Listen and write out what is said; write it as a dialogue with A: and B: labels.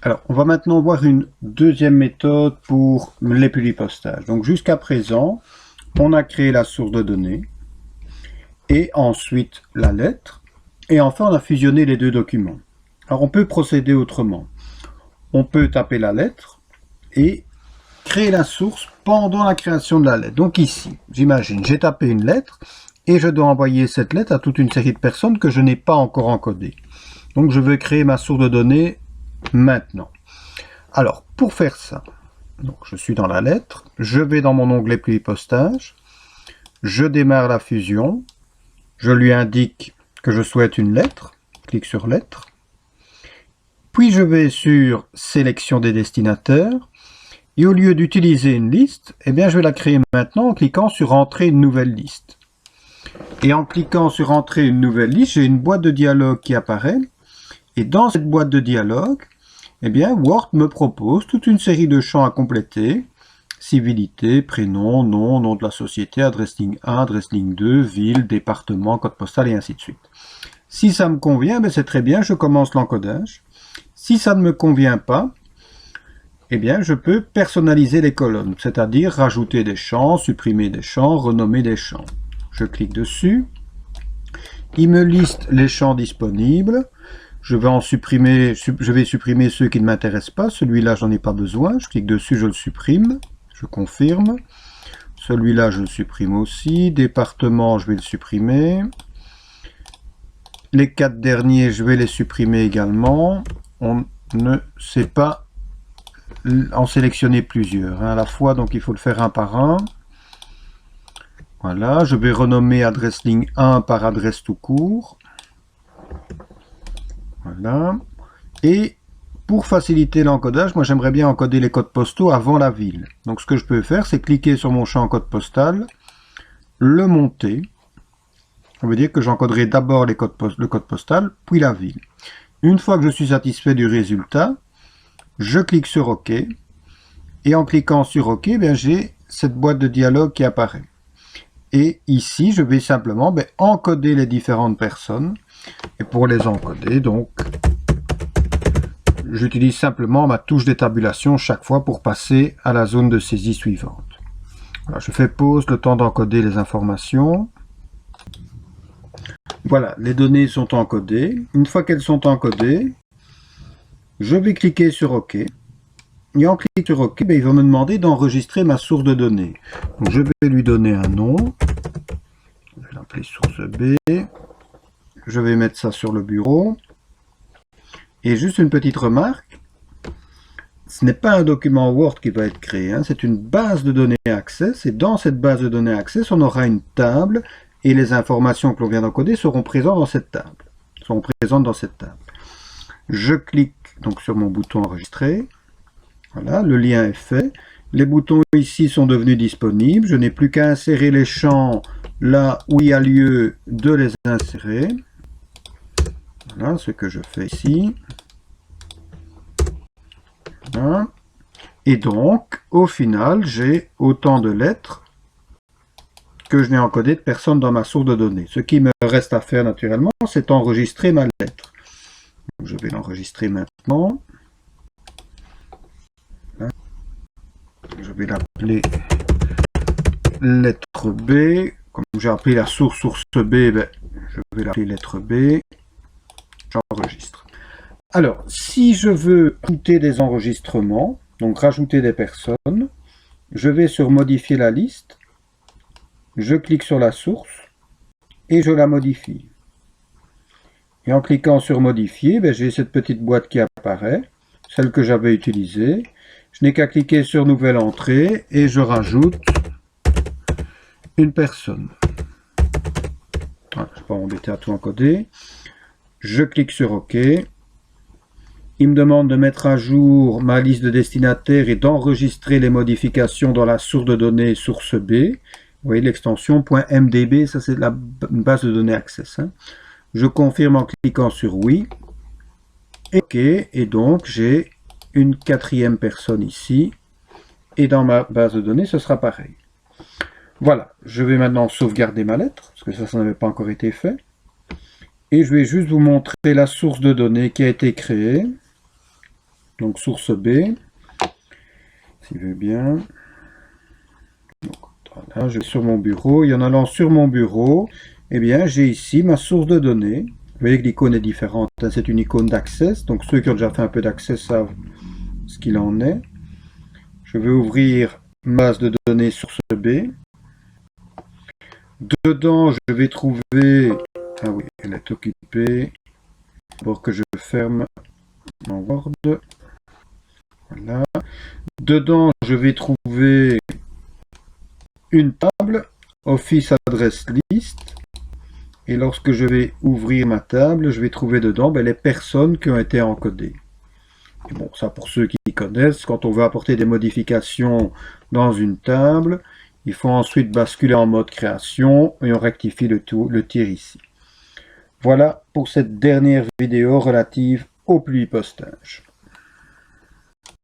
A: Alors, on va maintenant voir une deuxième méthode pour les publipostages. Donc, jusqu'à présent, on a créé la source de données, et ensuite la lettre, et enfin on a fusionné les deux documents. Alors, on peut procéder autrement. On peut taper la lettre et créer la source pendant la création de la lettre. Donc ici, j'imagine, j'ai tapé une lettre, et je dois envoyer cette lettre à toute une série de personnes que je n'ai pas encore encodées. Donc, je veux créer ma source de données maintenant. Alors, pour faire ça, donc je suis dans la lettre, je vais dans mon onglet publipostage, je démarre la fusion, je lui indique que je souhaite une lettre, clique sur lettre, puis je vais sur sélection des destinataires, et au lieu d'utiliser une liste, eh bien je vais la créer maintenant en cliquant sur entrer une nouvelle liste. Et en cliquant sur entrer une nouvelle liste, j'ai une boîte de dialogue qui apparaît, et dans cette boîte de dialogue, eh bien, Word me propose toute une série de champs à compléter. Civilité, prénom, nom, nom de la société, adresse ligne 1, adresse ligne 2, ville, département, code postal et ainsi de suite. Si ça me convient, ben c'est très bien, je commence l'encodage. Si ça ne me convient pas, eh bien, je peux personnaliser les colonnes, c'est-à-dire rajouter des champs, supprimer des champs, renommer des champs. Je clique dessus. Il me liste les champs disponibles. Je vais supprimer ceux qui ne m'intéressent pas. Celui-là, j'en ai pas besoin. Je clique dessus, je le supprime. Je confirme. Celui-là, je le supprime aussi. Département, je vais le supprimer. Les 4 derniers, je vais les supprimer également. On ne sait pas en sélectionner plusieurs à la fois, donc il faut le faire un par un. Voilà, je vais renommer adresse ligne 1 par adresse tout court. Voilà. Et pour faciliter l'encodage, moi j'aimerais bien encoder les codes postaux avant la ville. Donc ce que je peux faire, c'est cliquer sur mon champ code postal, le monter. Ça veut dire que j'encoderai d'abord le code postal, puis la ville. Une fois que je suis satisfait du résultat, je clique sur OK. Et en cliquant sur OK, j'ai cette boîte de dialogue qui apparaît. Et ici, je vais simplement encoder les différentes personnes. Et pour les encoder, donc, j'utilise simplement ma touche d'étabulation chaque fois pour passer à la zone de saisie suivante. Voilà, je fais pause, le temps d'encoder les informations. Voilà, les données sont encodées. Une fois qu'elles sont encodées, je vais cliquer sur OK. Et en cliquant sur OK, il va me demander d'enregistrer ma source de données. Donc, je vais lui donner un nom. Je vais l'appeler source B. Je vais mettre ça sur le bureau. Et juste une petite remarque, ce n'est pas un document Word qui va être créé, c'est une base de données Access, et dans cette base de données Access, on aura une table, et les informations que l'on vient d'encoder seront présentes dans cette table. Je clique donc sur mon bouton enregistrer. Voilà, le lien est fait. Les boutons ici sont devenus disponibles. Je n'ai plus qu'à insérer les champs là où il y a lieu de les insérer. Voilà ce que je fais ici. Voilà. Et donc, au final, j'ai autant de lettres que je n'ai encodé de personnes dans ma source de données. Ce qui me reste à faire naturellement, c'est enregistrer ma lettre. Donc, je vais l'enregistrer maintenant. Là. Je vais l'appeler lettre B. Comme j'ai appelé la source B, je vais l'appeler lettre B. J'enregistre. Alors, si je veux ajouter des enregistrements, donc rajouter des personnes, je vais sur modifier la liste, je clique sur la source et je la modifie. Et en cliquant sur modifier, j'ai cette petite boîte qui apparaît, celle que j'avais utilisée. Je n'ai qu'à cliquer sur nouvelle entrée et je rajoute une personne. Voilà, je ne vais pas m'embêter à tout encoder. Je clique sur OK. Il me demande de mettre à jour ma liste de destinataires et d'enregistrer les modifications dans la source de données source B. Vous voyez l'extension .mdb, ça c'est la base de données Access. Je confirme en cliquant sur oui. Et OK, et donc j'ai une 4e personne ici. Et dans ma base de données, ce sera pareil. Voilà, je vais maintenant sauvegarder ma lettre, parce que ça n'avait pas encore été fait. Et je vais juste vous montrer la source de données qui a été créée. Donc source B, s'il veut bien. Donc, voilà, je vais sur mon bureau, et en allant sur mon bureau, eh bien j'ai ici ma source de données. Vous voyez que l'icône est différente, hein, c'est une icône d'Access, donc ceux qui ont déjà fait un peu d'Access savent ce qu'il en est. Je vais ouvrir base de données source B. Dedans, je vais trouver... Ah oui, elle est occupée. D'abord que je ferme mon Word. Voilà. Dedans, je vais trouver une table, Office Address List. Et lorsque je vais ouvrir ma table, je vais trouver dedans les personnes qui ont été encodées. Et bon, ça pour ceux qui connaissent, quand on veut apporter des modifications dans une table, il faut ensuite basculer en mode création et on rectifie le tir ici. Voilà pour cette dernière vidéo relative au pluipostage.